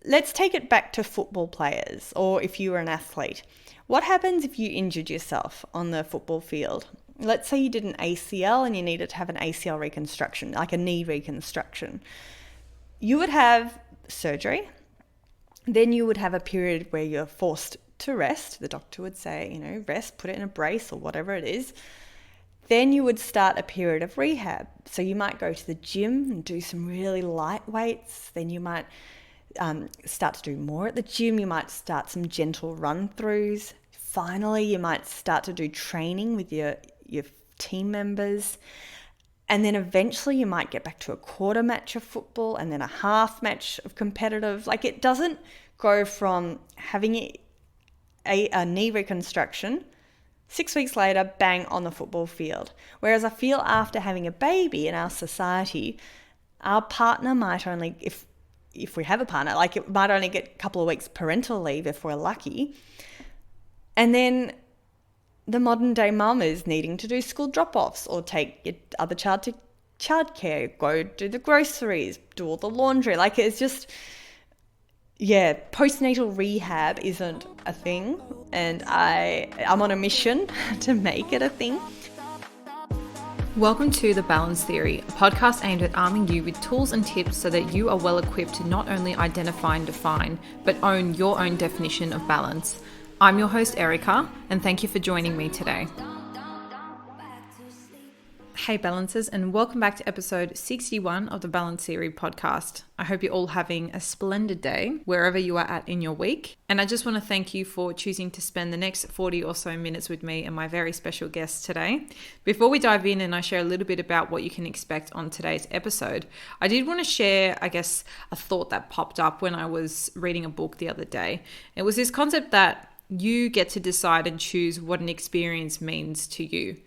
let's take it back to football players, or if you were an athlete. What happens if you injured yourself on the football field? Let's say you did an ACL and you needed to have an ACL reconstruction, like a knee reconstruction. You would have surgery. Then you would have a period where you're forced to rest. The doctor would say, rest, put it in a brace or whatever it is. Then you would start a period of rehab. So you might go to the gym and do some really light weights. Then you might start to do more at the gym. You might start some gentle run-throughs. Finally, you might start to do training with your team members. And then eventually you might get back to a quarter match of football and then a half match of competitive. Like, it doesn't go from having a knee reconstruction, 6 weeks later, bang, on the football field. Whereas I feel after having a baby in our society, our partner might only, if we have a partner, like, it might only get a couple of weeks parental leave if we're lucky. And then the modern day mum is needing to do school drop-offs or take your other child to childcare, go do the groceries, do all the laundry. Like, it's just, postnatal rehab isn't a thing, and I'm on a mission to make it a thing. Welcome to The Balance Theory, a podcast aimed at arming you with tools and tips so that you are well equipped to not only identify and define, but own your own definition of balance. I'm your host, Erica, and thank you for joining me today. Hey Balancers, and welcome back to episode 61 of the Balance Theory podcast. I hope you're all having a splendid day wherever you are at in your week. And I just want to thank you for choosing to spend the next 40 or so minutes with me and my very special guest today. Before we dive in and I share a little bit about what you can expect on today's episode, I did want to share, a thought that popped up when I was reading a book the other day. It was this concept that you get to decide and choose what an experience means to you.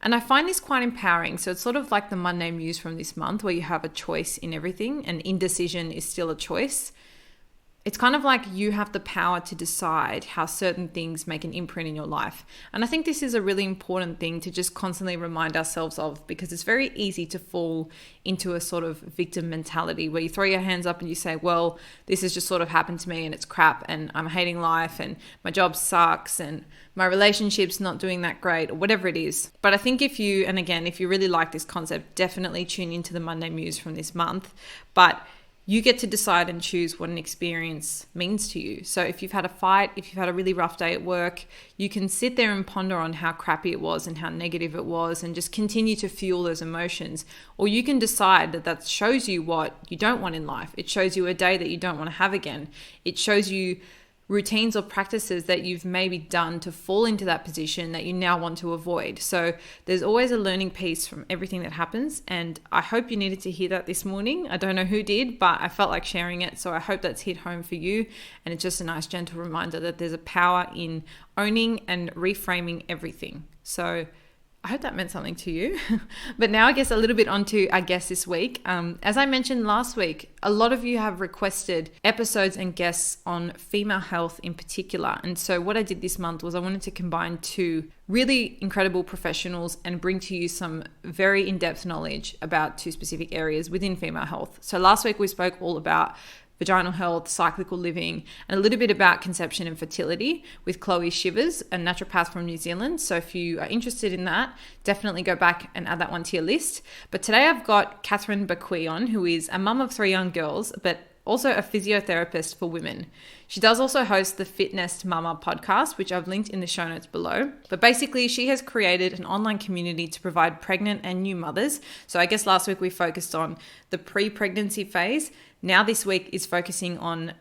And I find this quite empowering. So it's sort of like the Monday Muse from this month, where you have a choice in everything and indecision is still a choice. It's kind of like you have the power to decide how certain things make an imprint in your life. And I think this is a really important thing to just constantly remind ourselves of, because it's very easy to fall into a sort of victim mentality where you throw your hands up and you say, well, this has just sort of happened to me and it's crap and I'm hating life and my job sucks and my relationship's not doing that great, or whatever it is. But I think if you really like this concept, definitely tune into the Monday Muse from this month. But you get to decide and choose what an experience means to you. So if you've had a fight, if you've had a really rough day at work, you can sit there and ponder on how crappy it was and how negative it was and just continue to fuel those emotions. Or you can decide that shows you what you don't want in life. It shows you a day that you don't want to have again. It shows you routines or practices that you've maybe done to fall into that position that you now want to avoid. So there's always a learning piece from everything that happens. And I hope you needed to hear that this morning. I don't know who did, but I felt like sharing it. So I hope that's hit home for you. And it's just a nice gentle reminder that there's a power in owning and reframing everything. So I hope that meant something to you. But now I guess a little bit onto our guest this week. As I mentioned last week, a lot of you have requested episodes and guests on female health in particular. And so what I did this month was I wanted to combine two really incredible professionals and bring to you some very in-depth knowledge about two specific areas within female health. So last week we spoke all about vaginal health, cyclical living, and a little bit about conception and fertility with Chloe Shivers, a naturopath from New Zealand. So if you are interested in that, definitely go back and add that one to your list. But today I've got Katherine Baquie on, who is a mum of 3 young girls, but also a physiotherapist for women. She does also host the FitNest Mama Podcast, which I've linked in the show notes below. But basically, she has created an online community to provide pregnant and new mothers. So I guess last week we focused on the pre-pregnancy phase. Now this week is focusing on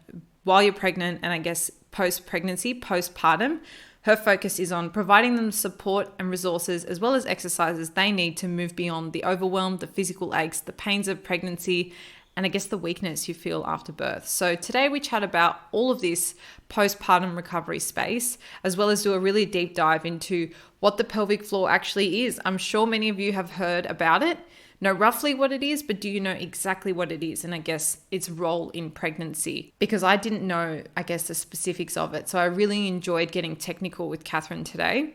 while you're pregnant and I guess post-pregnancy, postpartum. Her focus is on providing them support and resources as well as exercises they need to move beyond the overwhelm, the physical aches, the pains of pregnancy, and I guess the weakness you feel after birth. So today we chat about all of this postpartum recovery space, as well as do a really deep dive into what the pelvic floor actually is. I'm sure many of you have heard about it, know roughly what it is, but do you know exactly what it is? And I guess its role in pregnancy, because I didn't know, the specifics of it. So I really enjoyed getting technical with Katherine today.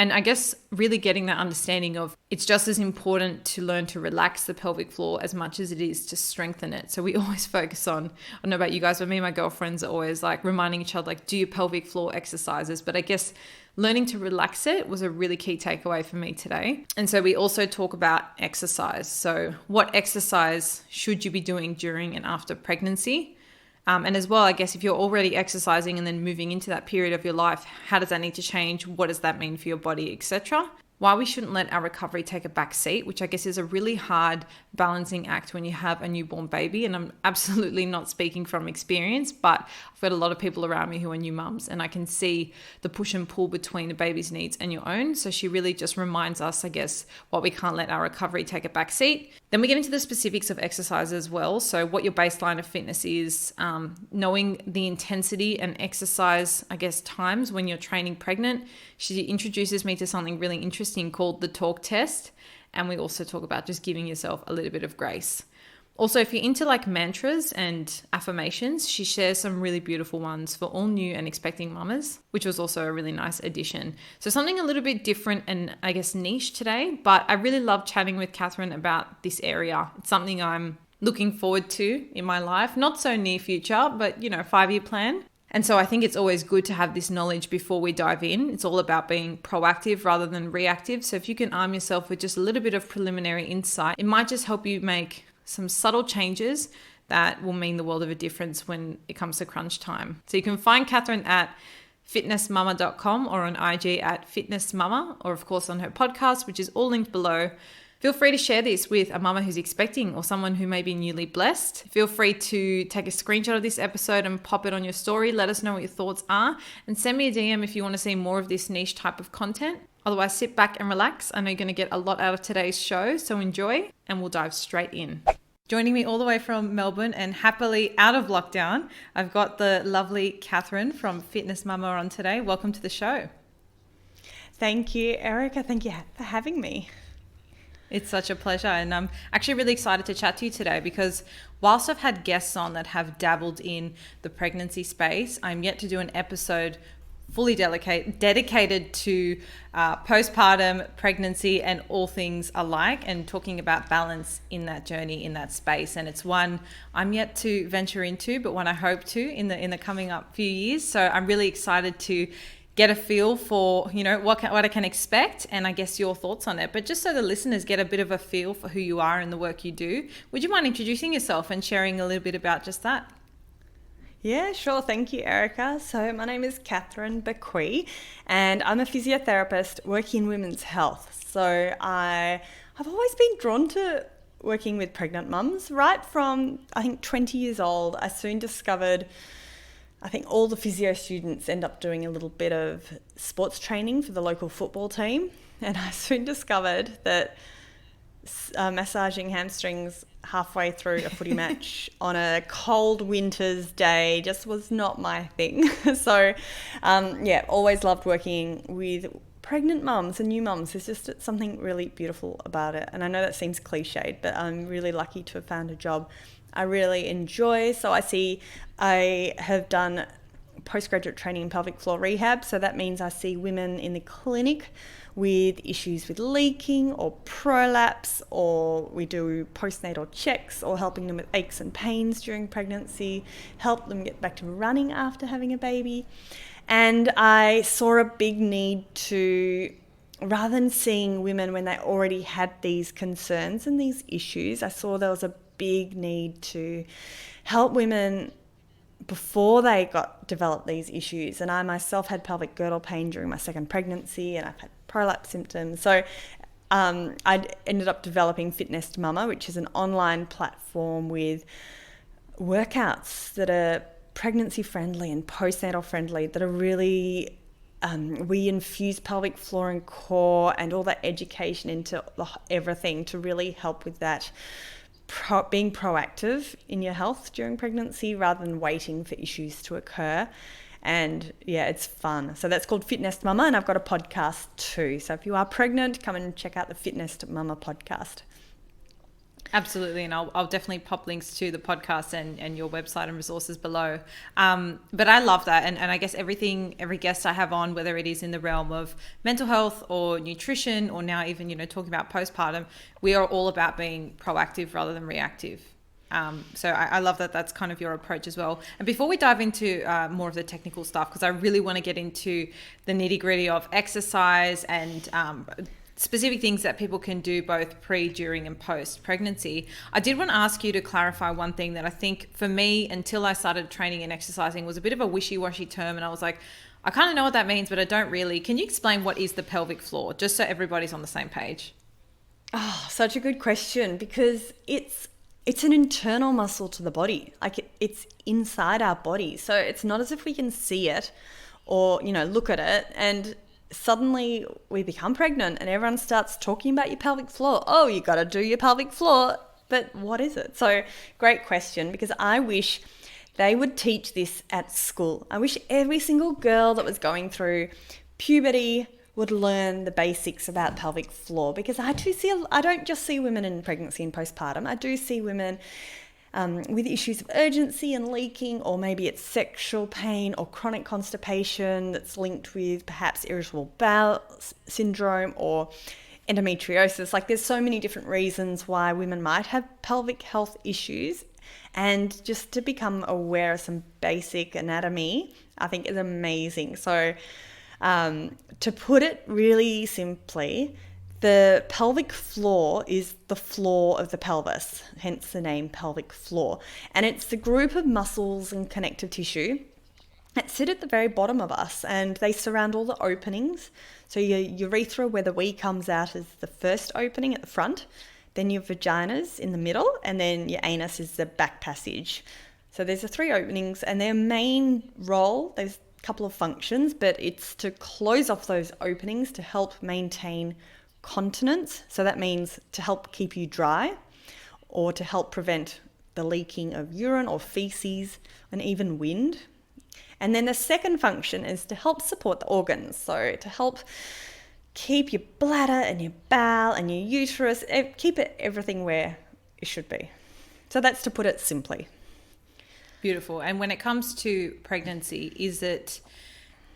And I guess really getting that understanding of it's just as important to learn to relax the pelvic floor as much as it is to strengthen it. So we always focus on, I don't know about you guys, but me and my girlfriends are always like reminding each other, like, do your pelvic floor exercises. But I guess learning to relax it was a really key takeaway for me today. And so we also talk about exercise. So what exercise should you be doing during and after pregnancy? And as well, I guess if you're already exercising and then moving into that period of your life, how does that need to change? What does that mean for your body, etc.? Why we shouldn't let our recovery take a back seat, which I guess is a really hard balancing act when you have a newborn baby. And I'm absolutely not speaking from experience, but I've got a lot of people around me who are new mums, and I can see the push and pull between the baby's needs and your own. So she really just reminds us, I guess, what we can't let our recovery take a back seat. Then we get into the specifics of exercise as well. So what your baseline of fitness is, knowing the intensity and exercise, I guess, times when you're training pregnant. She introduces me to something really interesting called the talk test. And we also talk about just giving yourself a little bit of grace. Also, if you're into like mantras and affirmations, she shares some really beautiful ones for all new and expecting mamas, which was also a really nice addition. So something a little bit different and I guess niche today, but I really love chatting with Katherine about this area. It's something I'm looking forward to in my life, not so near future, but 5-year plan. And so I think it's always good to have this knowledge before we dive in. It's all about being proactive rather than reactive. So if you can arm yourself with just a little bit of preliminary insight, it might just help you make some subtle changes that will mean the world of a difference when it comes to crunch time. So you can find Katherine at fitnessmama.com or on IG at fitnessmama, or of course on her podcast, which is all linked below. Feel free to share this with a mama who's expecting or someone who may be newly blessed. Feel free to take a screenshot of this episode and pop it on your story. Let us know what your thoughts are and send me a DM if you want to see more of this niche type of content. Otherwise, sit back and relax. I know you're going to get a lot out of today's show, so enjoy and we'll dive straight in. Joining me all the way from Melbourne and happily out of lockdown, I've got the lovely Katherine from FitNest Mama on today. Welcome to the show. Thank you, Erica. Thank you for having me. It's such a pleasure, and I'm actually really excited to chat to you today because whilst I've had guests on that have dabbled in the pregnancy space, I'm yet to do an episode fully dedicated to postpartum, pregnancy, and all things alike, and talking about balance in that journey, in that space. And it's one I'm yet to venture into, but one I hope to in the coming up few years. So I'm really excited to get a feel for, what I can expect, and I guess your thoughts on it. But just so the listeners get a bit of a feel for who you are and the work you do, would you mind introducing yourself and sharing a little bit about just that? Yeah, sure. Thank you, Erica. So my name is Katherine Baquie, and I'm a physiotherapist working in women's health. So I've always been drawn to working with pregnant mums. Right from, I think, 20 years old, I soon discovered I think all the physio students end up doing a little bit of sports training for the local football team. And I soon discovered that massaging hamstrings halfway through a footy match on a cold winter's day just was not my thing. So, always loved working with pregnant mums and new mums. There's just something really beautiful about it. And I know that seems cliched, but I'm really lucky to have found a job I really enjoy. So I have done postgraduate training in pelvic floor rehab. So that means I see women in the clinic with issues with leaking or prolapse, or we do postnatal checks or helping them with aches and pains during pregnancy, help them get back to running after having a baby. And I saw a big need to, rather than seeing women when they already had these concerns and these issues, I saw there was a big need to help women before they developed these issues. And I myself had pelvic girdle pain during my second pregnancy, and I've had prolapse symptoms. So I ended up developing FitNest Mama, which is an online platform with workouts that are pregnancy friendly and postnatal friendly, that are really we infuse pelvic floor and core and all that education into everything to really help with that. Being proactive in your health during pregnancy rather than waiting for issues to occur. And yeah, it's fun. So that's called FitNest Mama, and I've got a podcast too. So if you are pregnant, come and check out the FitNest Mama podcast. Absolutely, and I'll definitely pop links to the podcast and your website and resources below. But I love that, and I guess every guest I have on, whether it is in the realm of mental health or nutrition, or now even talking about postpartum, we are all about being proactive rather than reactive. So I love that that's kind of your approach as well. And before we dive into more of the technical stuff, because I really want to get into the nitty gritty of exercise and specific things that people can do both pre, during and post pregnancy, I did want to ask you to clarify one thing that I think for me, until I started training and exercising, was a bit of a wishy-washy term. And I was like, I kind of know what that means, but I don't really. Can you explain what is the pelvic floor, just so everybody's on the same page? Oh, such a good question, because it's an internal muscle to the body. Like it's inside our body. So it's not as if we can see it or, look at it and suddenly we become pregnant and everyone starts talking about your pelvic floor. Oh, you got to do your pelvic floor. But what is it? So great question, because I wish they would teach this at school. I wish every single girl that was going through puberty would learn the basics about pelvic floor, because I don't just see women in pregnancy and postpartum. I do see women with issues of urgency and leaking, or maybe it's sexual pain or chronic constipation that's linked with perhaps irritable bowel syndrome or endometriosis. Like there's so many different reasons why women might have pelvic health issues, and just to become aware of some basic anatomy, I think is amazing. So to put it really simply, the pelvic floor is the floor of the pelvis, hence the name pelvic floor. And it's the group of muscles and connective tissue that sit at the very bottom of us, and they surround all the openings. So your urethra, where the wee comes out, is the first opening at the front. Then your vagina's in the middle, and then your anus is the back passage. So there's the three openings, and their main role, there's a couple of functions, but it's to close off those openings to help maintain continence. So that means to help keep you dry, or to help prevent the leaking of urine or feces and even wind. And then the second function is to help support the organs. So to help keep your bladder and your bowel and your uterus, keep everything where it should be. So that's to put it simply. Beautiful. And when it comes to pregnancy, is it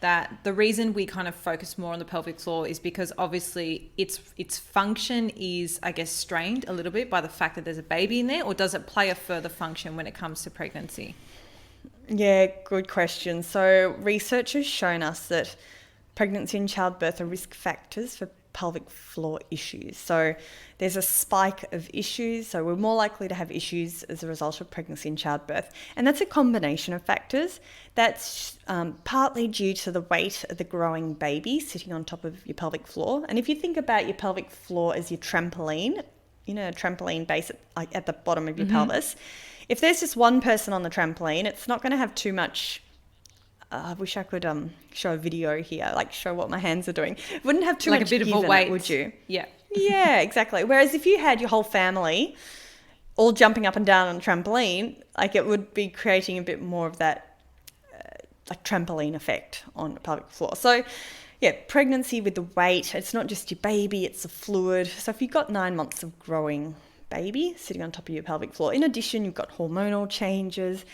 that the reason we kind of focus more on the pelvic floor is because obviously its function is, I guess, strained a little bit by the fact that there's a baby in there, or does it play a further function when it comes to pregnancy? Yeah, good question. So research has shown us that pregnancy and childbirth are risk factors for pelvic floor issues. So there's a spike of issues. So we're more likely to have issues as a result of pregnancy and childbirth. And that's a combination of factors. That's partly due to the weight of the growing baby sitting on top of your pelvic floor. And if you think about your pelvic floor as your trampoline, a trampoline base at the bottom of your pelvis, if there's just one person on the trampoline, it's not going to have too much. I wish I could show a video here, like show what my hands are doing. It wouldn't have too much a bit of a weight, would you? Yeah. Yeah, exactly. Whereas if you had your whole family all jumping up and down on a trampoline, like it would be creating a bit more of that like trampoline effect on the pelvic floor. So yeah, pregnancy with the weight, it's not just your baby, it's the fluid. So if you've got 9 months of growing baby sitting on top of your pelvic floor, in addition, you've got hormonal changes,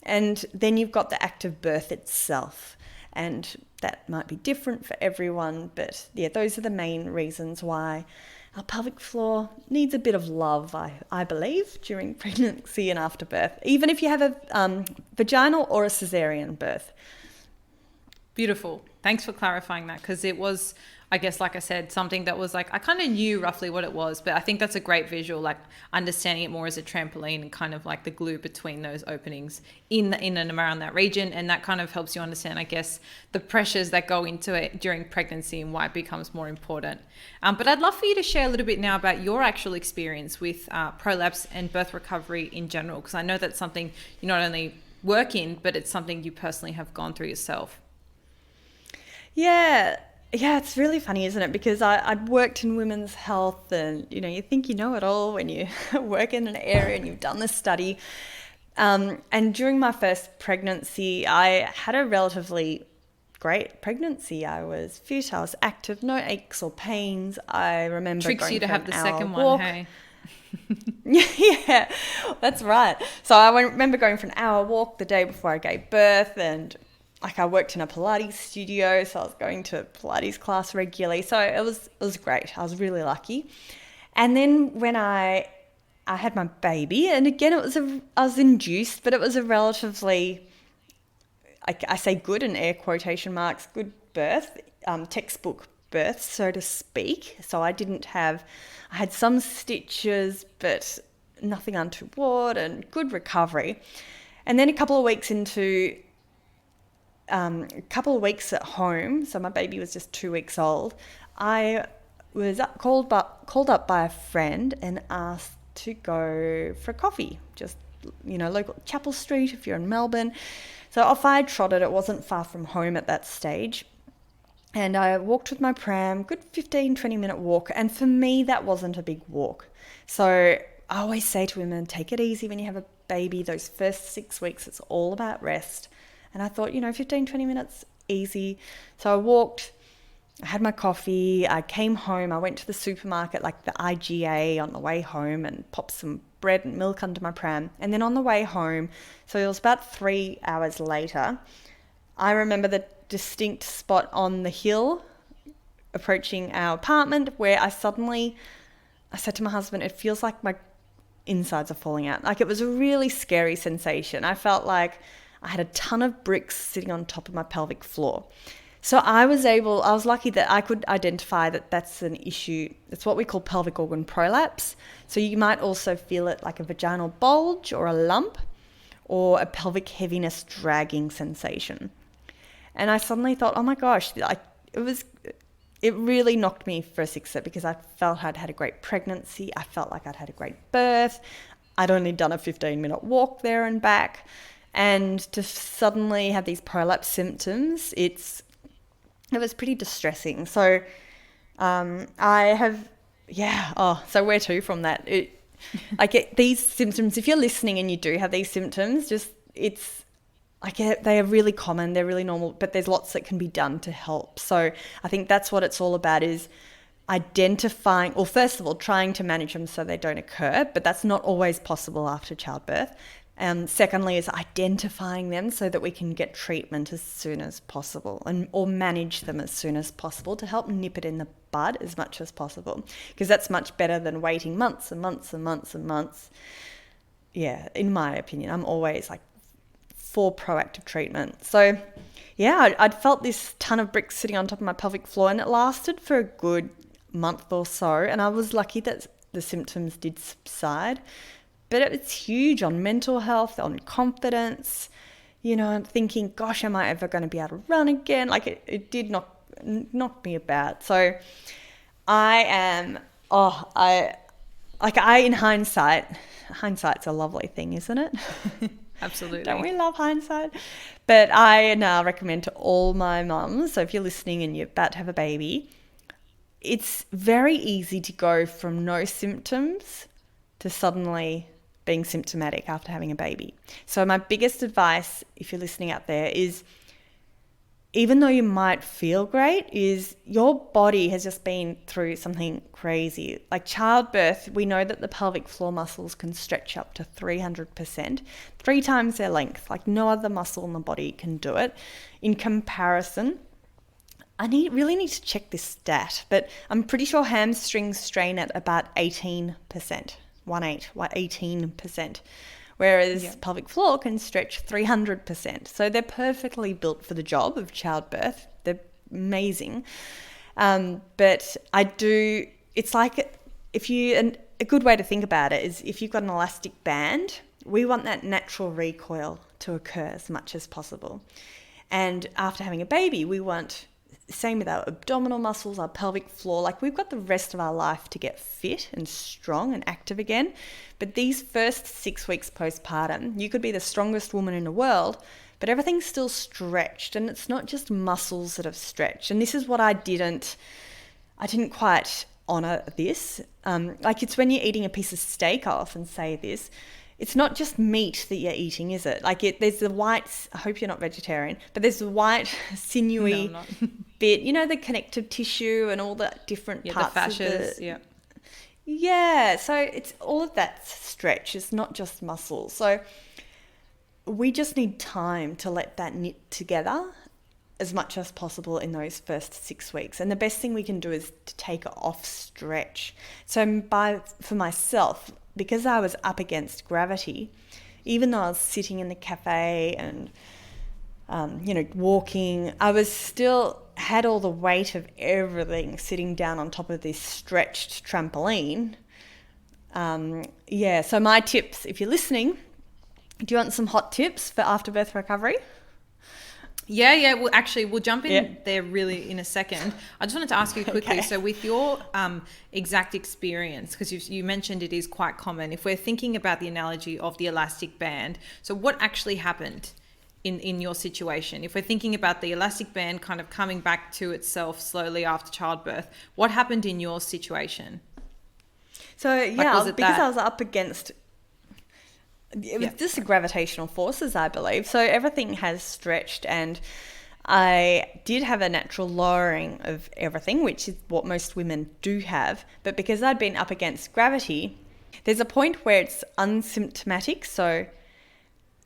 and then you've got the act of birth itself. And that might be different for everyone, but yeah, those are the main reasons why our pelvic floor needs a bit of love, I believe, during pregnancy and after birth, even if you have a vaginal or a cesarean birth. Beautiful. Thanks for clarifying that, because it was, I guess, like I said, something that was like, I kind of knew roughly what it was, but I think that's a great visual, like understanding it more as a trampoline and kind of like the glue between those openings in and around that region. And that kind of helps you understand, I guess, the pressures that go into it during pregnancy and why it becomes more important. But I'd love for you to share a little bit now about your actual experience with prolapse and birth recovery in general, because I know that's something you not only work in, but it's something you personally have gone through yourself. Yeah, it's really funny, isn't it? Because I'd worked in women's health, and you think you know it all when you work in an area and you've done the study. And during my first pregnancy, I had a relatively great pregnancy. I was fit, I was active, no aches or pains. I remember tricks going you to for have an the hour second walk. one, hey? Yeah, that's right. So I remember going for an hour walk the day before I gave birth, and like I worked in a Pilates studio, so I was going to Pilates class regularly. So it was great. I was really lucky. And then when I had my baby, and again I was induced, but it was a relatively, I say good in air quotation marks, good birth, textbook birth, so to speak. So I had some stitches, but nothing untoward, and good recovery. And then a couple of weeks at home, so my baby was just 2 weeks old, I was called up by a friend and asked to go for a coffee, just, local Chapel Street if you're in Melbourne. So off I trotted. It wasn't far from home at that stage. And I walked with my pram, good 15, 20-minute walk. And for me, that wasn't a big walk. So I always say to women, take it easy when you have a baby. Those first 6 weeks, it's all about rest. And I thought, 15, 20 minutes, easy. So I walked, I had my coffee, I came home, I went to the supermarket, like the IGA on the way home, and popped some bread and milk under my pram. And then on the way home, so it was about 3 hours later, I remember the distinct spot on the hill approaching our apartment where I said to my husband, it feels like my insides are falling out. Like, it was a really scary sensation. I felt like I had a ton of bricks sitting on top of my pelvic floor. So I was lucky that I could identify that that's an issue. It's what we call pelvic organ prolapse. So you might also feel it like a vaginal bulge or a lump, or a pelvic heaviness dragging sensation. And I suddenly thought, oh my gosh, it really knocked me for a sixer, because I felt I'd had a great pregnancy. I felt like I'd had a great birth. I'd only done a 15-minute walk there and back. And to suddenly have these prolapse symptoms, it was pretty distressing. So so where to from that? I get these symptoms. If you're listening and you do have these symptoms, they are really common, they're really normal, but there's lots that can be done to help. So I think that's what it's all about, is identifying, or first of all, trying to manage them so they don't occur, but that's not always possible after childbirth. Secondly is identifying them so that we can get treatment as soon as possible, or manage them as soon as possible to help nip it in the bud as much as possible, because that's much better than waiting months and months and months and months. Yeah, in my opinion, I'm always for proactive treatment. So yeah, I'd felt this ton of bricks sitting on top of my pelvic floor, and it lasted for a good month or so, and I was lucky that the symptoms did subside. But it's huge on mental health, on confidence, thinking, gosh, am I ever going to be able to run again? It did knock me about. So in hindsight's a lovely thing, isn't it? Absolutely. Don't we love hindsight? But I now recommend to all my mums, so if you're listening and you're about to have a baby, it's very easy to go from no symptoms to suddenly being symptomatic after having a baby. So my biggest advice, if you're listening out there, is, even though you might feel great, is your body has just been through something crazy. Like childbirth, we know that the pelvic floor muscles can stretch up to 300%, 3 times their length. Like no other muscle in the body can do it. In comparison, I really need to check this stat, but I'm pretty sure hamstrings strain at about 18%. 18%, whereas pelvic floor can stretch 300%. So they're perfectly built for the job of childbirth. They're amazing. But it's like a good way to think about it is, if you've got an elastic band, we want that natural recoil to occur as much as possible. And after having a baby, we want, same with our abdominal muscles, our pelvic floor, like we've got the rest of our life to get fit and strong and active again. But these first 6 weeks postpartum, you could be the strongest woman in the world, but everything's still stretched, and it's not just muscles that have stretched. And this is what I didn't quite honor this. It's when you're eating a piece of steak, I often say this, it's not just meat that you're eating, is it? There's the white, I hope you're not vegetarian, but there's the white sinewy bit, the connective tissue and all the different parts the fascias, of Yeah, so it's all of that stretch. It's not just muscle. So we just need time to let that knit together as much as possible in those first 6 weeks. And the best thing we can do is to take it off stretch. So for myself, because I was up against gravity, even though I was sitting in the cafe and walking, I was still had all the weight of everything sitting down on top of this stretched trampoline. So my tips, if you're listening, do you want some hot tips for afterbirth recovery? Yeah. Well, actually, we'll jump in there really in a second. I just wanted to ask you quickly. Okay. So with your exact experience, because you mentioned it is quite common, if we're thinking about the analogy of the elastic band, so what actually happened in your situation? If we're thinking about the elastic band kind of coming back to itself slowly after childbirth, what happened in your situation? So because I was up against, it was just the gravitational forces, I believe. So everything has stretched, and I did have a natural lowering of everything, which is what most women do have. But because I'd been up against gravity, there's a point where it's unsymptomatic. So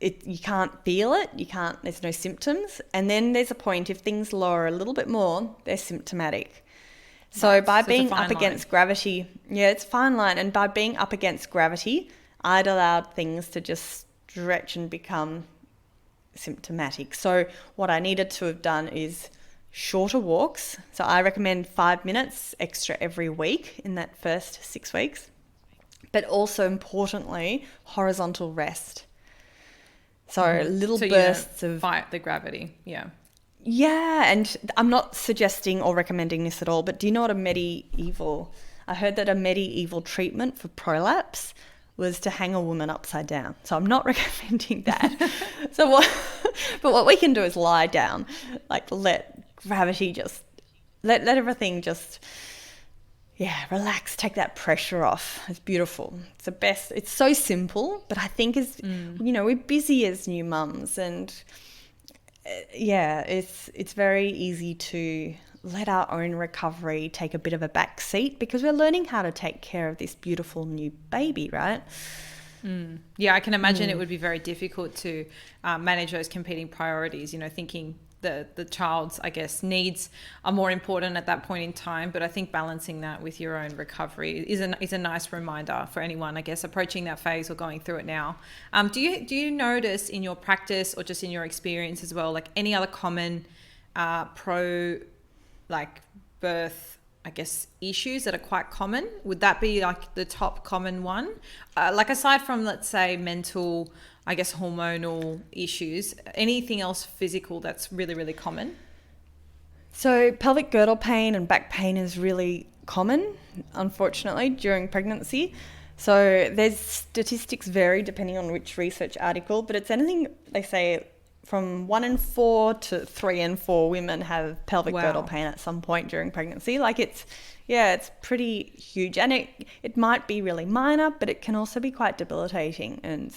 you can't feel it, there's no symptoms. And then there's a point, if things lower a little bit more, they're symptomatic. So by being up against gravity, it's a fine line. And by being up against gravity, I'd allowed things to just stretch and become symptomatic. So what I needed to have done is shorter walks. So I recommend 5 minutes extra every week in that first 6 weeks. But also importantly, horizontal rest. So little bursts of... fight the gravity, yeah. Yeah, and I'm not suggesting or recommending this at all, but do you know what I heard that a medieval treatment for prolapse was to hang a woman upside down. So I'm not recommending that. But what we can do is lie down, like let gravity just, let everything just, relax, take that pressure off. It's beautiful. It's the best. It's so simple, but I think we're busy as new mums, and it's very easy to let our own recovery take a bit of a back seat because we're learning how to take care of this beautiful new baby, right? Yeah, I can imagine it would be very difficult to manage those competing priorities, thinking the child's, I guess, needs are more important at that point in time. But I think balancing that with your own recovery is a nice reminder for anyone, I guess, approaching that phase or going through it now. Do you notice in your practice or just in your experience as well, like any other common birth, I guess, issues that are quite common? Would that be like the top common one? Like aside from, let's say, mental, I guess, hormonal issues, anything else physical that's really, really common? So pelvic girdle pain and back pain is really common, unfortunately, during pregnancy. So there's statistics vary depending on which research article, but it's anything, they say, from 1 in 4 to 3 in 4 women have pelvic girdle pain at some point during pregnancy. Like it's pretty huge, and it might be really minor, but it can also be quite debilitating and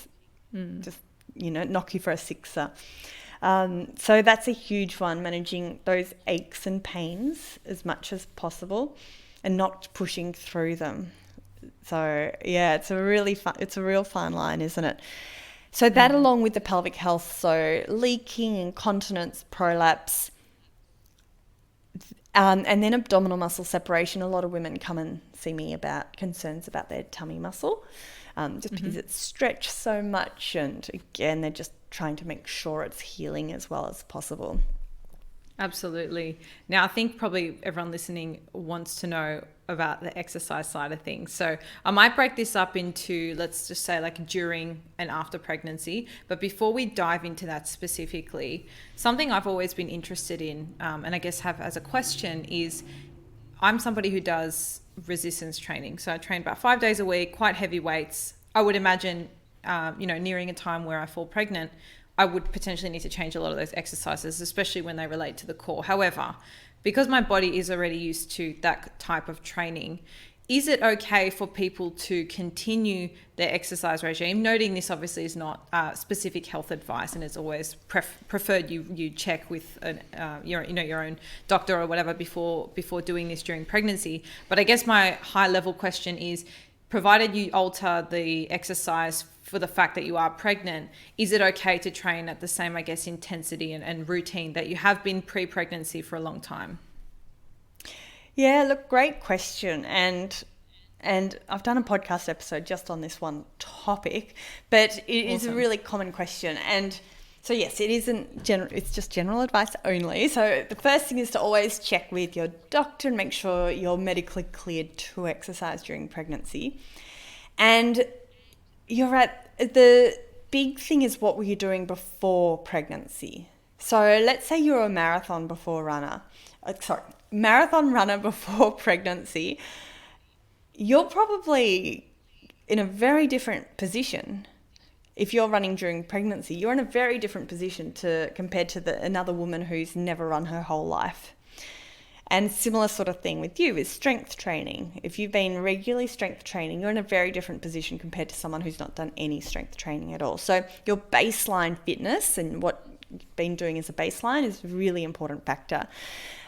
just knock you for a sixer. So that's a huge one, managing those aches and pains as much as possible and not pushing through them. So it's a real fine line, isn't it? So that along with the pelvic health, so leaking, incontinence, prolapse, and then abdominal muscle separation. A lot of women come and see me about concerns about their tummy muscle, just because it's stretched so much, and again, they're just trying to make sure it's healing as well as possible. Absolutely. Now, I think probably everyone listening wants to know about the exercise side of things. So I might break this up into, let's just say, like during and after pregnancy. But before we dive into that specifically, something I've always been interested in, and I guess have as a question is, I'm somebody who does resistance training. So I train about 5 days a week, quite heavy weights. I would imagine, nearing a time where I fall pregnant, I would potentially need to change a lot of those exercises, especially when they relate to the core. However, because my body is already used to that type of training, is it okay for people to continue their exercise regime? Noting this obviously is not specific health advice, and it's always preferred you check with your own doctor or whatever before doing this during pregnancy. But I guess my high level question is, provided you alter the exercise for the fact that you are pregnant, is it okay to train at the same, I guess, intensity and routine that you have been pre-pregnancy for a long time? Yeah, look, great question. And I've done a podcast episode just on this one topic, but it is a really common question. And so yes, it isn't it's just general advice only. So the first thing is to always check with your doctor and make sure you're medically cleared to exercise during pregnancy. And you're right, the big thing is, what were you doing before pregnancy? So let's say you're a marathon runner before pregnancy. You're probably in a very different position. If you're running during pregnancy, you're in a very different position compared to another woman who's never run her whole life. And similar sort of thing with you is strength training. If you've been regularly strength training, you're in a very different position compared to someone who's not done any strength training at all. So your baseline fitness and what you've been doing as a baseline is a really important factor.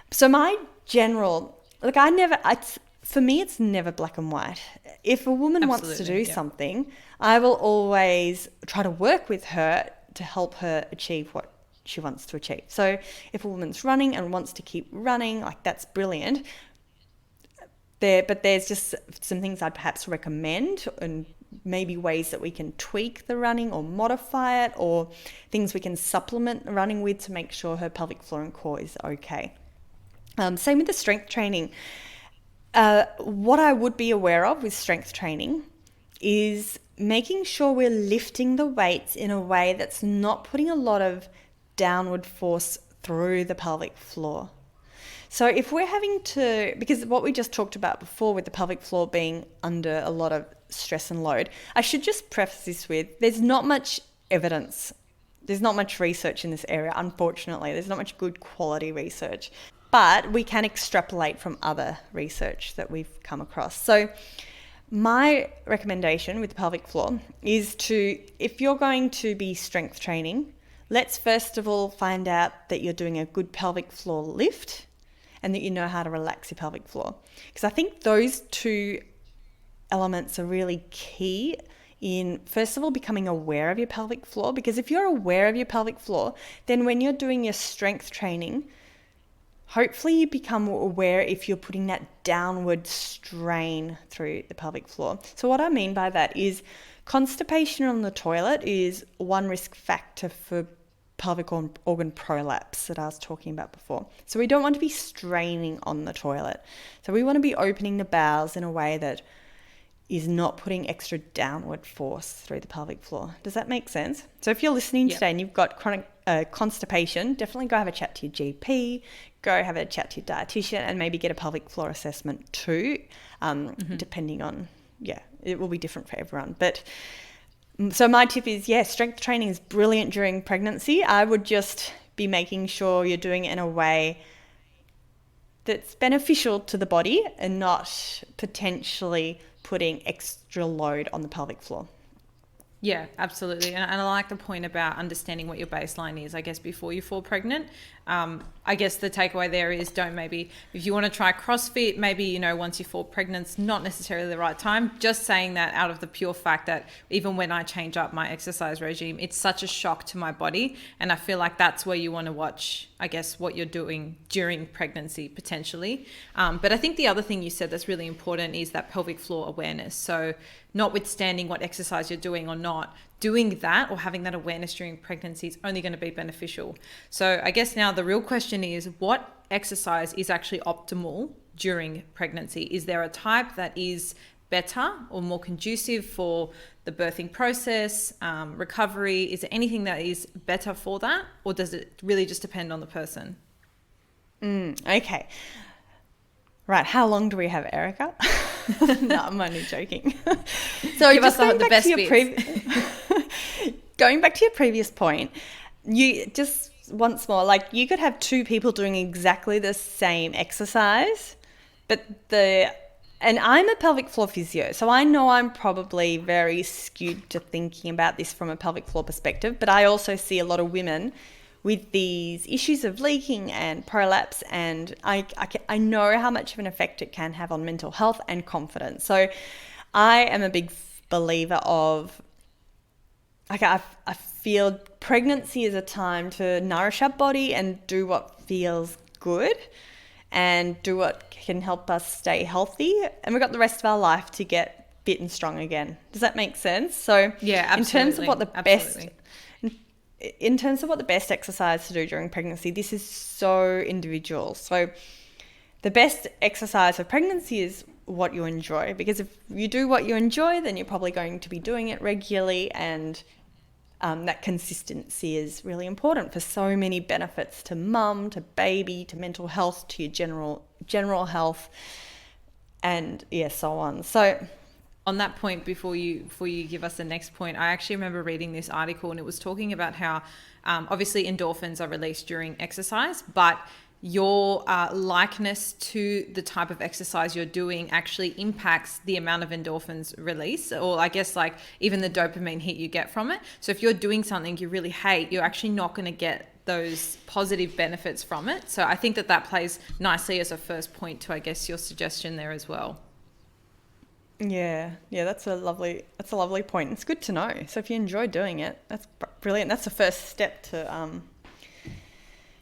So my general, for me, it's never black and white. If a woman wants to do something, I will always try to work with her to help her achieve what she wants to achieve. So if a woman's running and wants to keep running, like, that's brilliant. But there's just some things I'd perhaps recommend, and maybe ways that we can tweak the running or modify it, or things we can supplement running with to make sure her pelvic floor and core is okay. Same with the strength training. What I would be aware of with strength training is making sure we're lifting the weights in a way that's not putting a lot of downward force through the pelvic floor. So if we're having to, because what we just talked about before with the pelvic floor being under a lot of stress and load, I should just preface this with, there's not much evidence. There's not much research in this area, unfortunately. There's not much good quality research. But we can extrapolate from other research that we've come across. So my recommendation with the pelvic floor is if you're going to be strength training, let's first of all find out that you're doing a good pelvic floor lift and that you know how to relax your pelvic floor. Because I think those two elements are really key in, first of all, becoming aware of your pelvic floor. Because if you're aware of your pelvic floor, then when you're doing your strength training, hopefully you become aware if you're putting that downward strain through the pelvic floor. So what I mean by that is constipation on the toilet is one risk factor for pelvic organ prolapse that I was talking about before. So we don't want to be straining on the toilet. So we want to be opening the bowels in a way that is not putting extra downward force through the pelvic floor. Does that make sense? So if you're listening today and you've got chronic constipation, definitely go have a chat to your GP, go have a chat to your dietitian, and maybe get a pelvic floor assessment too, depending on, it will be different for everyone. But so my tip is, strength training is brilliant during pregnancy. I would just be making sure you're doing it in a way that's beneficial to the body and not potentially putting extra load on the pelvic floor. Yeah, absolutely. And I like the point about understanding what your baseline is, I guess, before you fall pregnant. I guess the takeaway there is, don't maybe, if you want to try CrossFit, maybe, once you fall pregnant, it's not necessarily the right time. Just saying that out of the pure fact that even when I change up my exercise regime, it's such a shock to my body. And I feel like that's where you want to watch, I guess, what you're doing during pregnancy potentially. But I think the other thing you said that's really important is that pelvic floor awareness. So notwithstanding what exercise you're doing or not, doing that or having that awareness during pregnancy is only going to be beneficial. So I guess now the real question is, what exercise is actually optimal during pregnancy? Is there a type that is better or more conducive for the birthing process, recovery? Is there anything that is better for that, or does it really just depend on the person? Okay. Right, how long do we have, Erica? No, I'm only joking. So give us the best bits. Going back to your previous point, you just once more, like, you could have two people doing exactly the same exercise, but the And I'm a pelvic floor physio, so I know I'm probably very skewed to thinking about this from a pelvic floor perspective, but I also see a lot of women with these issues of leaking and prolapse, and I know how much of an effect it can have on mental health and confidence. So I am a big believer of, I feel pregnancy is a time to nourish our body and do what feels good and do what can help us stay healthy. And we've got the rest of our life to get fit and strong again. Does that make sense? So yeah, absolutely. In terms of what the best exercise to do during pregnancy, this is so individual. So the best exercise for pregnancy is what you enjoy, because if you do what you enjoy, then you're probably going to be doing it regularly, and that consistency is really important for so many benefits to mum, to baby, to mental health, to your general health, and so on. So on that point, before you give us the next point, I actually remember reading this article, and it was talking about how obviously endorphins are released during exercise, but your likeness to the type of exercise you're doing actually impacts the amount of endorphins release, or I guess like even the dopamine hit you get from it. So if you're doing something you really hate, you're actually not going to get those positive benefits from it. So I think that plays nicely as a first point to, I guess, your suggestion there as well. Yeah, that's a lovely point. It's good to know. So if you enjoy doing it, that's brilliant. That's the first step to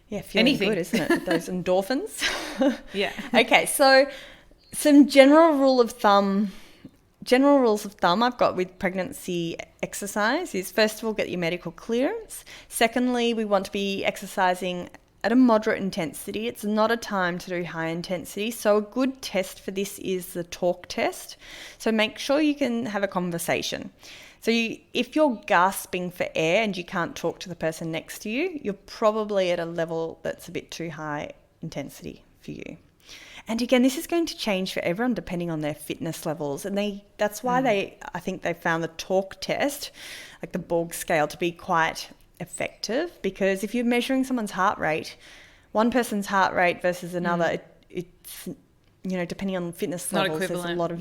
feeling anything good, isn't it? Those endorphins. Yeah. Okay, so some general rules of thumb I've got with pregnancy exercise is, first of all, get your medical clearance. Secondly, we want to be exercising at a moderate intensity. It's not a time to do high intensity. So a good test for this is the talk test. So make sure you can have a conversation. So if you're gasping for air and you can't talk to the person next to you, you're probably at a level that's a bit too high intensity for you. And again, this is going to change for everyone depending on their fitness levels. And that's why I think they found the talk test, like the Borg scale, to be quite effective, because if you're measuring someone's heart rate, one person's heart rate versus another, it's, depending on fitness levels, there's a lot of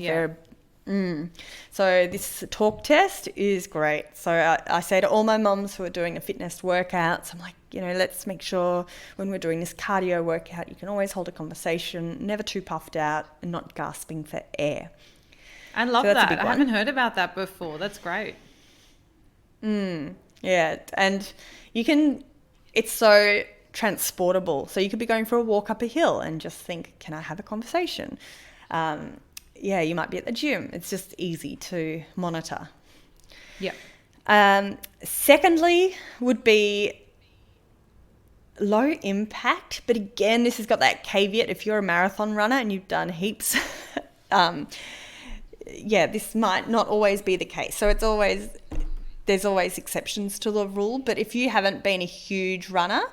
So this talk test is great. So I say to all my mums who are doing a FitNest workouts, I'm like, let's make sure when we're doing this cardio workout, you can always hold a conversation, never too puffed out and not gasping for air. I love that. I haven't heard about that before. That's great. Yeah, and it's so transportable. So you could be going for a walk up a hill and just think, can I have a conversation? You might be at the gym. It's just easy to monitor. Yeah. Secondly would be low impact. But again, this has got that caveat. If you're a marathon runner and you've done heaps, this might not always be the case. So there's always exceptions to the rule. But if you haven't been a huge runner,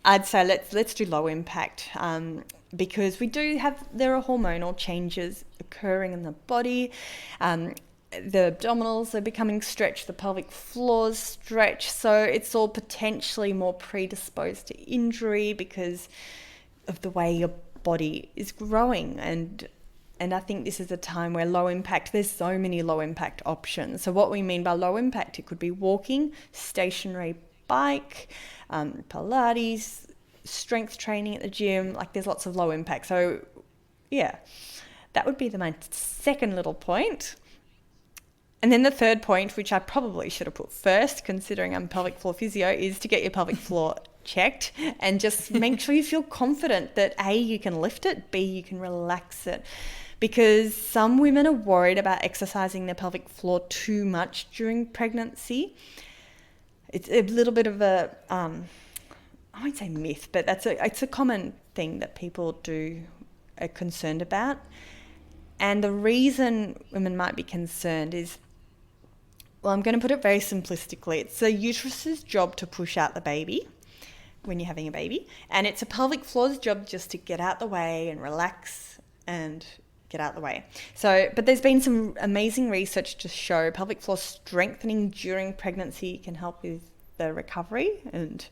I'd say let's do low impact, because there are hormonal changes occurring in the body. The abdominals are becoming stretched, the pelvic floors stretch, so it's all potentially more predisposed to injury because of the way your body is growing. And I think this is a time where low impact, there's so many low impact options. So what we mean by low impact, it could be walking, stationary bike, Pilates, strength training at the gym. Like, there's lots of low impact. So that would be my second little point. And then the third point, which I probably should have put first, considering I'm pelvic floor physio, is to get your pelvic floor checked and just make sure you feel confident that A, you can lift it, B, you can relax it. Because some women are worried about exercising their pelvic floor too much during pregnancy. It's a little bit of a, I won't say myth, but it's a common thing that people are concerned about. And the reason women might be concerned is, well, I'm going to put it very simplistically. It's the uterus's job to push out the baby when you're having a baby, and it's a pelvic floor's job just to get out the way and relax and get out the way. So, but there's been some amazing research to show pelvic floor strengthening during pregnancy can help with the recovery and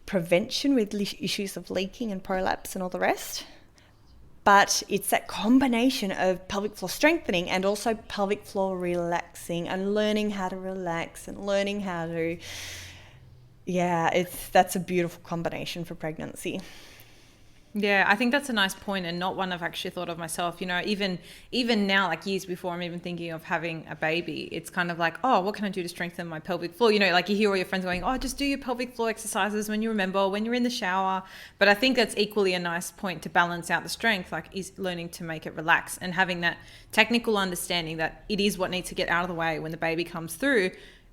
prevention with issues of leaking and prolapse and all the rest. But it's that combination of pelvic floor strengthening and also pelvic floor relaxing, and learning how to relax and learning how to, that's a beautiful combination for pregnancy. Yeah, I think that's a nice point, and not one I've actually thought of myself. You know, even now, like years before I'm even thinking of having a baby, it's kind of like, oh, what can I do to strengthen my pelvic floor? You know, like you hear all your friends going, oh, just do your pelvic floor exercises when you remember, when you're in the shower. But I think that's equally a nice point to balance out the strength, like is learning to make it relax and having that technical understanding that it is what needs to get out of the way when the baby comes through.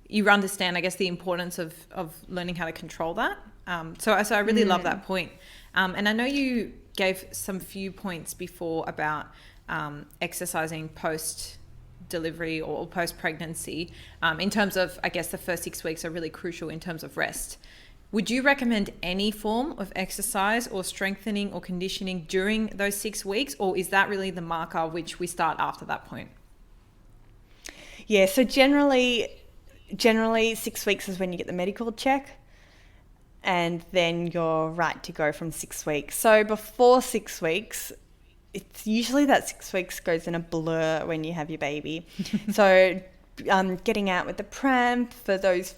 You understand, I guess, the importance of learning how to control that. So I really love that point. And I know you gave some few points before about exercising post-delivery or post-pregnancy in terms of, I guess, the first 6 weeks are really crucial in terms of rest. Would you recommend any form of exercise or strengthening or conditioning during those 6 weeks, or is that really the marker which we start after that point? Yeah, so generally 6 weeks is when you get the medical check. And then you're right to go from 6 weeks. So before 6 weeks, it's usually that 6 weeks goes in a blur when you have your baby. So getting out with the pram for those,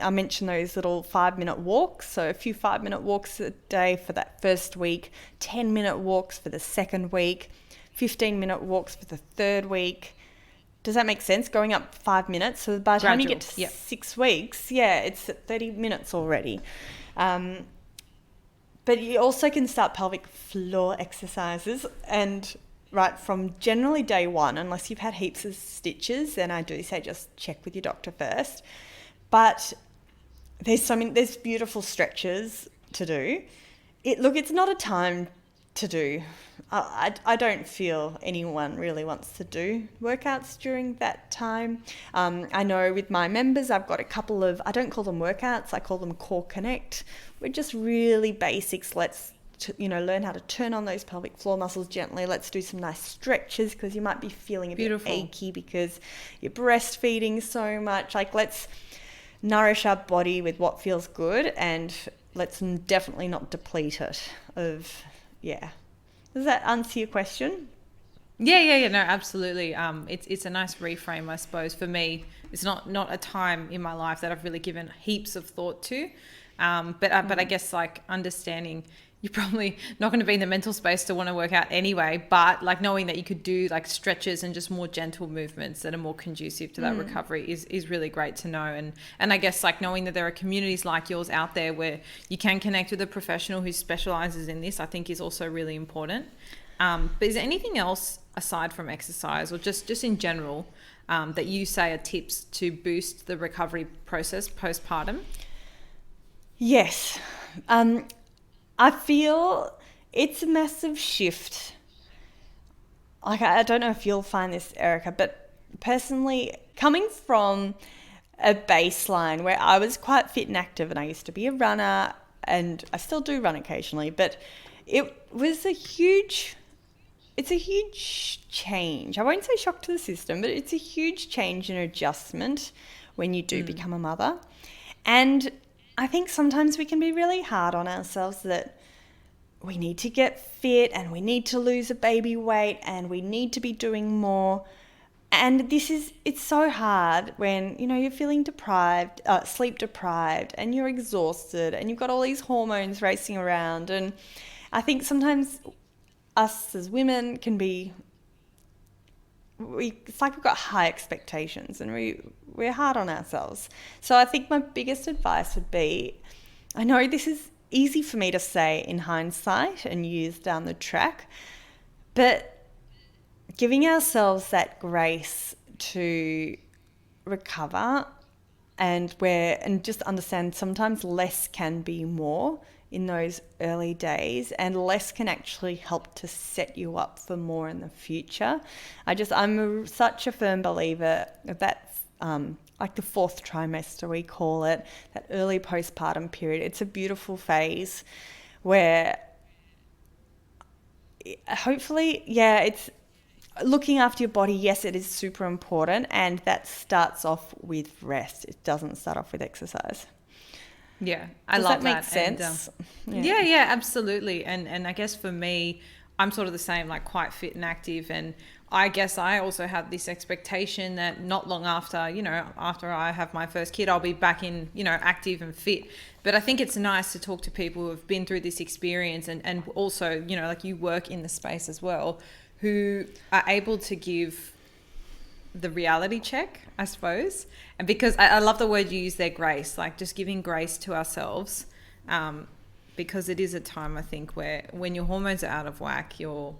I mentioned those little 5-minute walks. So a few 5-minute walks a day for that first week, 10-minute walks for the second week, 15-minute walks for the third week. Does that make sense? Going up 5 minutes. So by the time you get to 6 weeks, it's at 30 minutes already. But you also can start pelvic floor exercises, and right from generally day one, unless you've had heaps of stitches, then I do say just check with your doctor first. But there's beautiful stretches to do. It's not a time to do. I don't feel anyone really wants to do workouts during that time. I know with my members, I've got a couple of, I don't call them workouts, I call them Core Connect. We're just really basics. Let's learn how to turn on those pelvic floor muscles gently. Let's do some nice stretches because you might be feeling a bit achy because you're breastfeeding so much. Like, let's nourish our body with what feels good, and let's definitely not deplete it of, Does that answer your question? Yeah. No, absolutely. It's a nice reframe, I suppose. For me, it's not a time in my life that I've really given heaps of thought to. But I guess, like, understanding you're probably not going to be in the mental space to want to work out anyway, but like knowing that you could do like stretches and just more gentle movements that are more conducive to that recovery is really great to know. And I guess, like, knowing that there are communities like yours out there where you can connect with a professional who specializes in this, I think is also really important. But is there anything else aside from exercise, or just in general, that you say are tips to boost the recovery process postpartum? Yes. I feel it's a massive shift. Like, I don't know if you'll find this, Erica, but personally, coming from a baseline where I was quite fit and active, and I used to be a runner, and I still do run occasionally, but it's a huge change. I won't say shock to the system, but it's a huge change and adjustment when you do become a mother. And I think sometimes we can be really hard on ourselves that we need to get fit and we need to lose a baby weight and we need to be doing more. And it's so hard when, you're feeling deprived, sleep deprived, and you're exhausted and you've got all these hormones racing around. And I think sometimes us as women can be, it's like we've got high expectations and we're hard on ourselves. So I think my biggest advice would be, I know this is easy for me to say in hindsight and years down the track, but giving ourselves that grace to recover and just understand sometimes less can be more in those early days, and less can actually help to set you up for more in the future. I'm such a firm believer of that, like the fourth trimester, we call it, that early postpartum period. It's a beautiful phase where hopefully, it's looking after your body. Yes, it is super important, and that starts off with rest. It doesn't start off with exercise. Yeah, I love that. Does that make sense? And, yeah, absolutely. And I guess for me, I'm sort of the same, like quite fit and active. And I guess I also have this expectation that not long after, you know, after I have my first kid, I'll be back in, you know, active and fit. But I think it's nice to talk to people who have been through this experience and also, you know, like you work in the space as well, who are able to give the reality check, I suppose. And because I love the word you use there, grace, like just giving grace to ourselves. Because it is a time, I think, where when your hormones are out of whack, your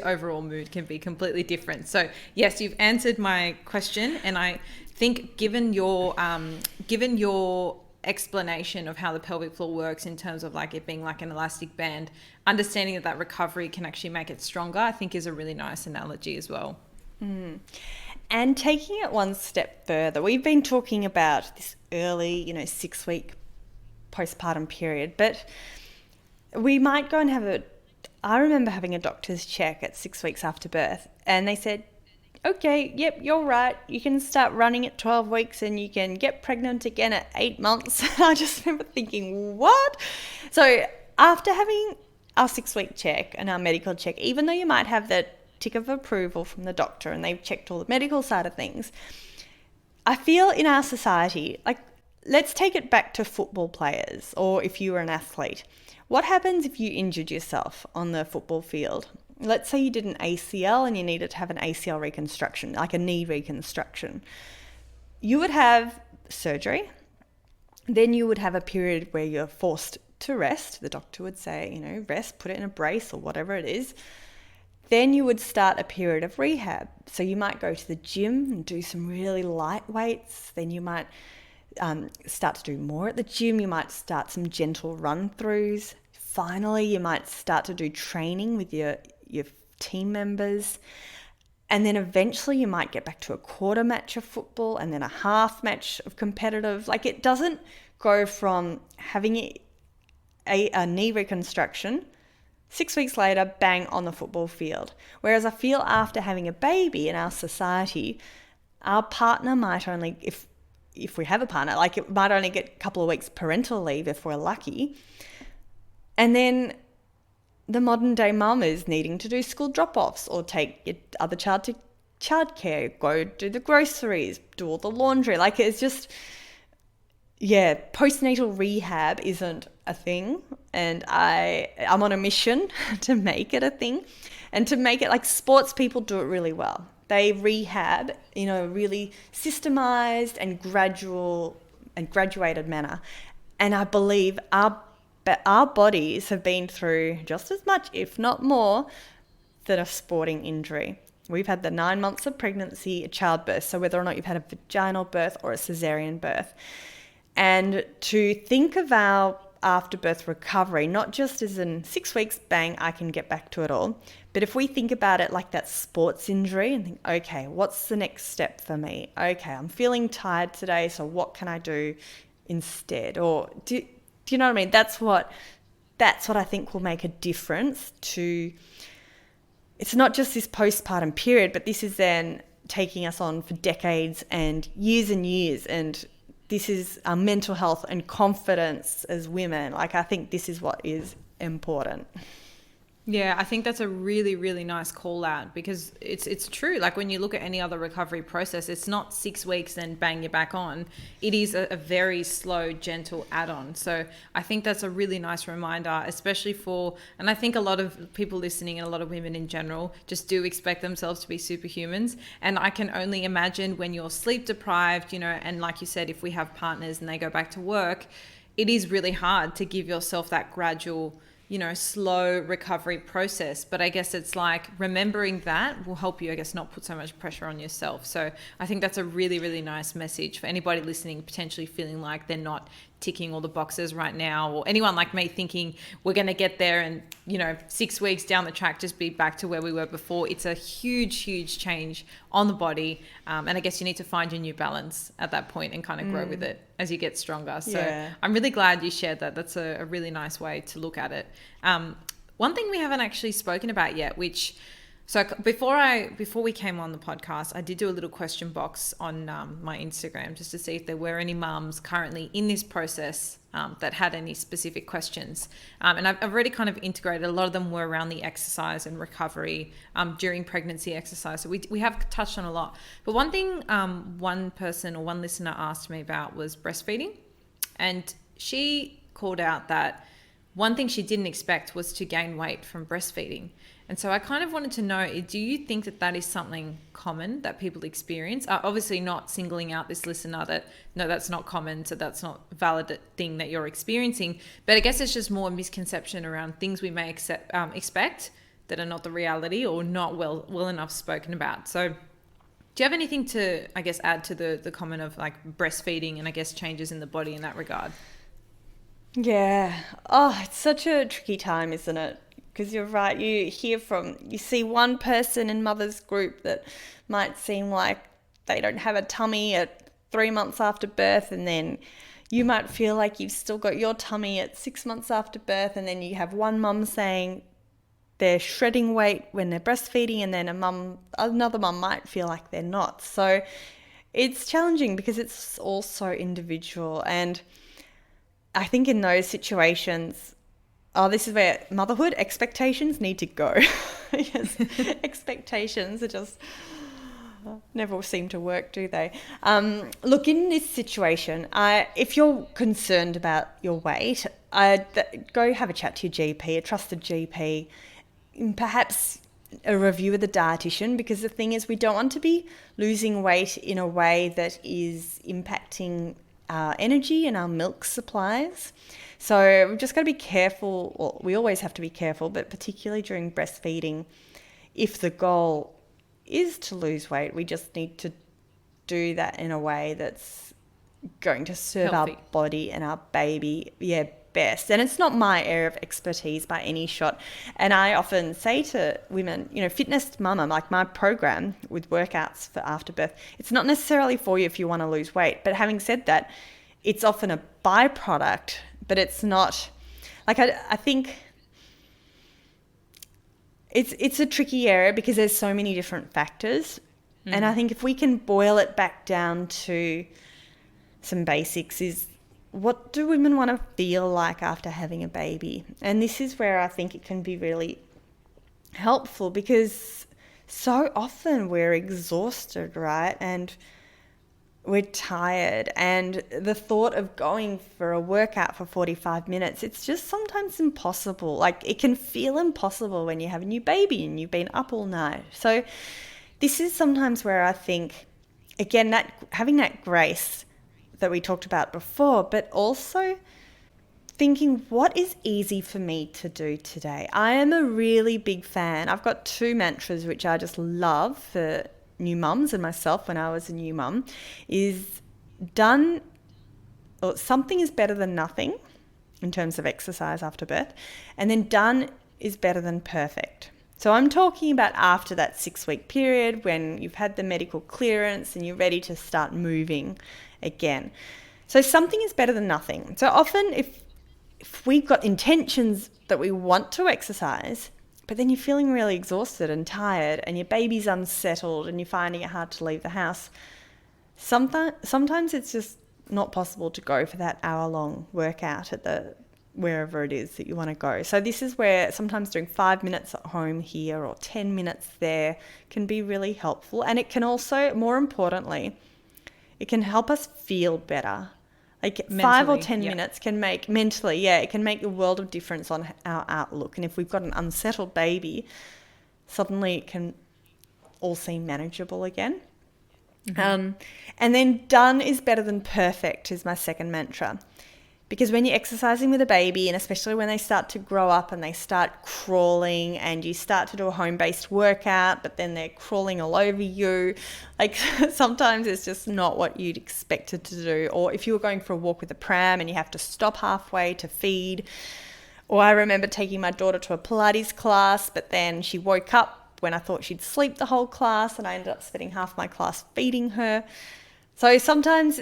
overall mood can be completely different. So yes, you've answered my question, and I think given your explanation of how the pelvic floor works in terms of like it being like an elastic band, understanding that recovery can actually make it stronger, I think is a really nice analogy as well. And taking it one step further, we've been talking about this early, 6-week postpartum period, but we might go and I remember having a doctor's check at 6 weeks after birth, and they said, okay, yep, you're right, you can start running at 12 weeks and you can get pregnant again at 8 months. I just remember thinking, what? So after having our 6-week check and our medical check, even though you might have that tick of approval from the doctor and they've checked all the medical side of things, I feel in our society, like, let's take it back to football players, or if you were an athlete. What happens if you injured yourself on the football field? Let's say you did an ACL and you needed to have an ACL reconstruction, like a knee reconstruction. You would have surgery. Then you would have a period where you're forced to rest. The doctor would say, rest, put it in a brace or whatever it is. Then you would start a period of rehab. So you might go to the gym and do some really light weights. Then you might start to do more at the gym. You might start some gentle run-throughs. Finally, you might start to do training with your team members. And then eventually you might get back to a quarter match of football and then a half match of competitive. Like, it doesn't go from having a knee reconstruction, 6 weeks later, bang, on the football field. Whereas I feel after having a baby in our society, our partner might only, if we have a partner, like, it might only get a couple of weeks parental leave if we're lucky. And then the modern day mum is needing to do school drop-offs or take your other child to childcare, go do the groceries, do all the laundry. Like, it's just, postnatal rehab isn't a thing. And I'm on a mission to make it a thing, and to make it like sports people do it really well. They rehab in a really systemized and gradual and graduated manner. And I believe our bodies have been through just as much, if not more, than a sporting injury. We've had the 9 months of pregnancy, a childbirth, so whether or not you've had a vaginal birth or a cesarean birth. And to think of our afterbirth recovery, not just as in 6 weeks, bang, I can get back to it all. But if we think about it like that sports injury and think, okay, what's the next step for me? Okay, I'm feeling tired today, so what can I do instead? Or do you know what I mean? That's what I think will make a difference to, it's not just this postpartum period, but this is then taking us on for decades and years, and this is our mental health and confidence as women. Like, I think this is what is important. Yeah, I think that's a really, really nice call out, because it's true. Like, when you look at any other recovery process, it's not 6 weeks and bang, you're back on. It is a very slow, gentle add-on. So I think that's a really nice reminder, especially and I think a lot of people listening and a lot of women in general just do expect themselves to be superhumans. And I can only imagine when you're sleep deprived, and like you said, if we have partners and they go back to work, it is really hard to give yourself that gradual, slow recovery process. But I guess it's like remembering that will help you, I guess, not put so much pressure on yourself. So I think that's a really, really nice message for anybody listening, potentially feeling like they're not ticking all the boxes right now, or anyone like me thinking we're going to get there and 6 weeks down the track just be back to where we were before. It's a huge change on the body, and I guess you need to find your new balance at that point and kind of grow with it as you get stronger. So I'm really glad you shared that. That's a really nice way to look at it. One thing we haven't actually spoken about yet, which So before we came on the podcast, I did do a little question box on my Instagram just to see if there were any mums currently in this process that had any specific questions. And I've already kind of integrated. A lot of them were around the exercise and recovery during pregnancy exercise. So we have touched on a lot. But one thing one person or one listener asked me about was breastfeeding. And she called out that one thing she didn't expect was to gain weight from breastfeeding. And so I kind of wanted to know, do you think that that is something common that people experience? Obviously not singling out this listener that, no, that's not common, so that's not a valid thing that you're experiencing. But I guess it's just more a misconception around things we may expect that are not the reality or not well enough spoken about. So do you have anything to, I guess, add to the comment of like breastfeeding and I guess changes in the body in that regard? Yeah. It's such a tricky time, isn't it? Because you're right, you see one person in mother's group that might seem like they don't have a tummy at 3 months after birth, and then you might feel like you've still got your tummy at 6 months after birth, and then you have one mum saying they're shredding weight when they're breastfeeding, and then another mum might feel like they're not. So it's challenging because it's also individual, and I think in those situations, this is where motherhood expectations need to go. Yes, expectations are just never seem to work, do they? Look, in this situation, if you're concerned about your weight, go have a chat to your GP, a trusted GP, and perhaps a review with a dietitian, because the thing is we don't want to be losing weight in a way that is impacting our energy and our milk supplies. So we've just got to be careful. Well, we always have to be careful, but particularly during breastfeeding, if the goal is to lose weight, we just need to do that in a way that's going to serve healthy. Our body and our baby, best. And it's not my area of expertise by any shot. And I often say to women, FitNest Mama, like my program with workouts for afterbirth, it's not necessarily for you if you want to lose weight. But having said that, it's often a byproduct, but it's not, like I think it's a tricky area because there's so many different factors. And I think if we can boil it back down to some basics, is what do women want to feel like after having a baby? And this is where I think it can be really helpful, because so often we're exhausted, right? And we're tired, and the thought of going for a workout for 45 minutes, it's just sometimes impossible. Like, it can feel impossible when you have a new baby and you've been up all night. So this is sometimes where I think, again, that having that grace that we talked about before, but also thinking, what is easy for me to do today? I am a really big fan. I've got 2 mantras which I just love for new mums and myself when I was a new mum, is something is better than nothing in terms of exercise after birth, and then done is better than perfect. So I'm talking about after that 6-week period when you've had the medical clearance and you're ready to start moving again. So something is better than nothing. So often if we've got intentions that we want to exercise, but then you're feeling really exhausted and tired and your baby's unsettled and you're finding it hard to leave the house, sometimes it's just not possible to go for that hour-long workout at wherever it is that you want to go. So this is where sometimes doing 5 minutes at home here or 10 minutes there can be really helpful. And it can also, more importantly, it can help us feel better. Like mentally, 5 or 10 minutes can make, mentally, it can make a world of difference on our outlook. And if we've got an unsettled baby, suddenly it can all seem manageable again. Mm-hmm. And then done is better than perfect is my second mantra. Because when you're exercising with a baby, and especially when they start to grow up and they start crawling and you start to do a home-based workout, but then they're crawling all over you, like sometimes it's just not what you'd expected to do. Or if you were going for a walk with a pram and you have to stop halfway to feed. Or I remember taking my daughter to a Pilates class, but then she woke up when I thought she'd sleep the whole class and I ended up spending half my class feeding her. So sometimes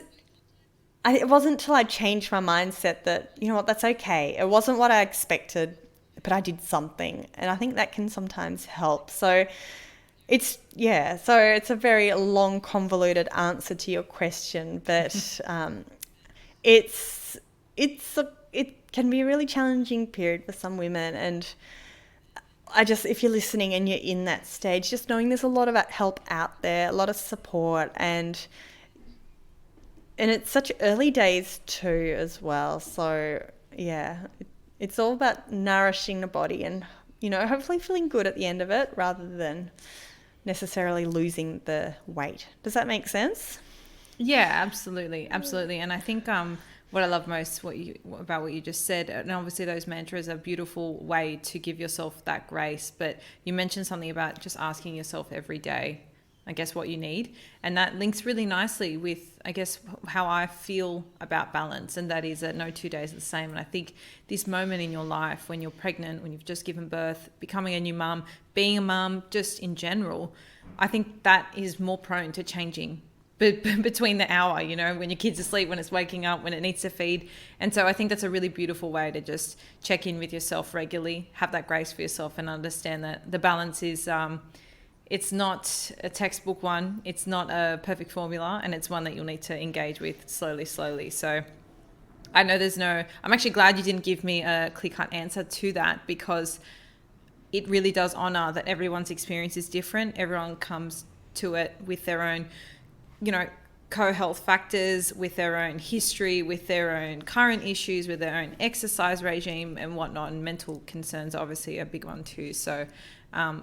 it wasn't until I changed my mindset that, you know what, that's okay. It wasn't what I expected, but I did something. And I think that can sometimes help. So it's a very long, convoluted answer to your question, but it can be a really challenging period for some women. And if you're listening and you're in that stage, just knowing there's a lot of help out there, a lot of support, and it's such early days too as well. So yeah, it's all about nourishing the body and, hopefully feeling good at the end of it rather than necessarily losing the weight. Does that make sense? Yeah, absolutely. And I think what I love most about what you just said, and obviously those mantras are a beautiful way to give yourself that grace, but you mentioned something about just asking yourself every day, I guess, what you need. And that links really nicely with, I guess, how I feel about balance. And that is that no 2 days are the same. And I think this moment in your life, when you're pregnant, when you've just given birth, becoming a new mum, being a mum, just in general, I think that is more prone to changing between the hour, when your kid's asleep, when it's waking up, when it needs to feed. And so I think that's a really beautiful way to just check in with yourself regularly, have that grace for yourself, and understand that the balance is, it's not a textbook one, it's not a perfect formula, and it's one that you'll need to engage with slowly. So I know I'm actually glad you didn't give me a clear-cut answer to that, because it really does honor that everyone's experience is different. Everyone comes to it with their own, co-health factors, with their own history, with their own current issues, with their own exercise regime and whatnot. And mental concerns are obviously a big one too. So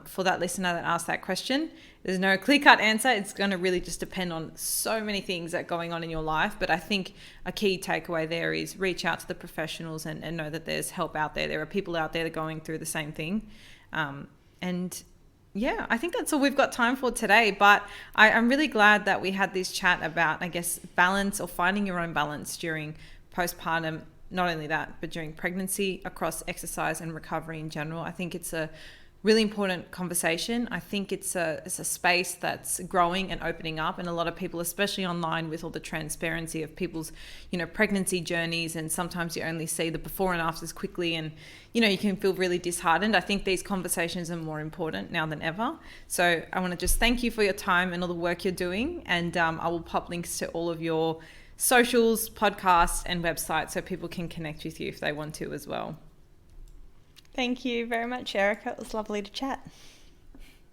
for that listener that asked that question, there's no clear-cut answer. It's going to really just depend on so many things that are going on in your life. But I think a key takeaway there is reach out to the professionals and know that there's help out there. There are people out there that are going through the same thing. Yeah, I think that's all we've got time for today. But I'm really glad that we had this chat about, I guess, balance, or finding your own balance during postpartum. Not only that, but during pregnancy, across exercise and recovery in general. I think it's a really important conversation. I think it's a space that's growing and opening up, and a lot of people, especially online, with all the transparency of people's, pregnancy journeys, and sometimes you only see the before and afters quickly, and you can feel really disheartened. I think these conversations are more important now than ever. So I want to just thank you for your time and all the work you're doing, and I will pop links to all of your socials, podcasts, and websites so people can connect with you if they want to as well. Thank you very much, Erica. It was lovely to chat.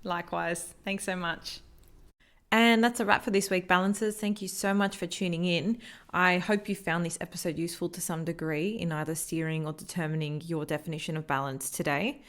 Likewise. Thanks so much. And that's a wrap for this week, Balancers. Thank you so much for tuning in. I hope you found this episode useful to some degree in either steering or determining your definition of balance today.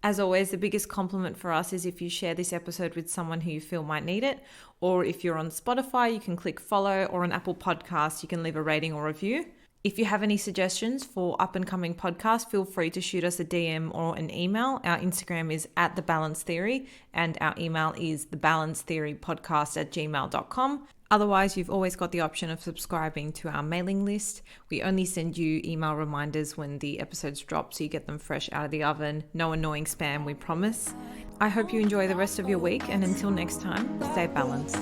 As always, the biggest compliment for us is if you share this episode with someone who you feel might need it, or if you're on Spotify, you can click follow, or on Apple Podcasts, you can leave a rating or review. If you have any suggestions for up and coming podcasts, feel free to shoot us a DM or an email. Our Instagram is @TheBalanceTheory and our email is thebalancetheorypodcast@gmail.com. Otherwise, you've always got the option of subscribing to our mailing list. We only send you email reminders when the episodes drop, so you get them fresh out of the oven. No annoying spam, we promise. I hope you enjoy the rest of your week, and until next time, stay balanced.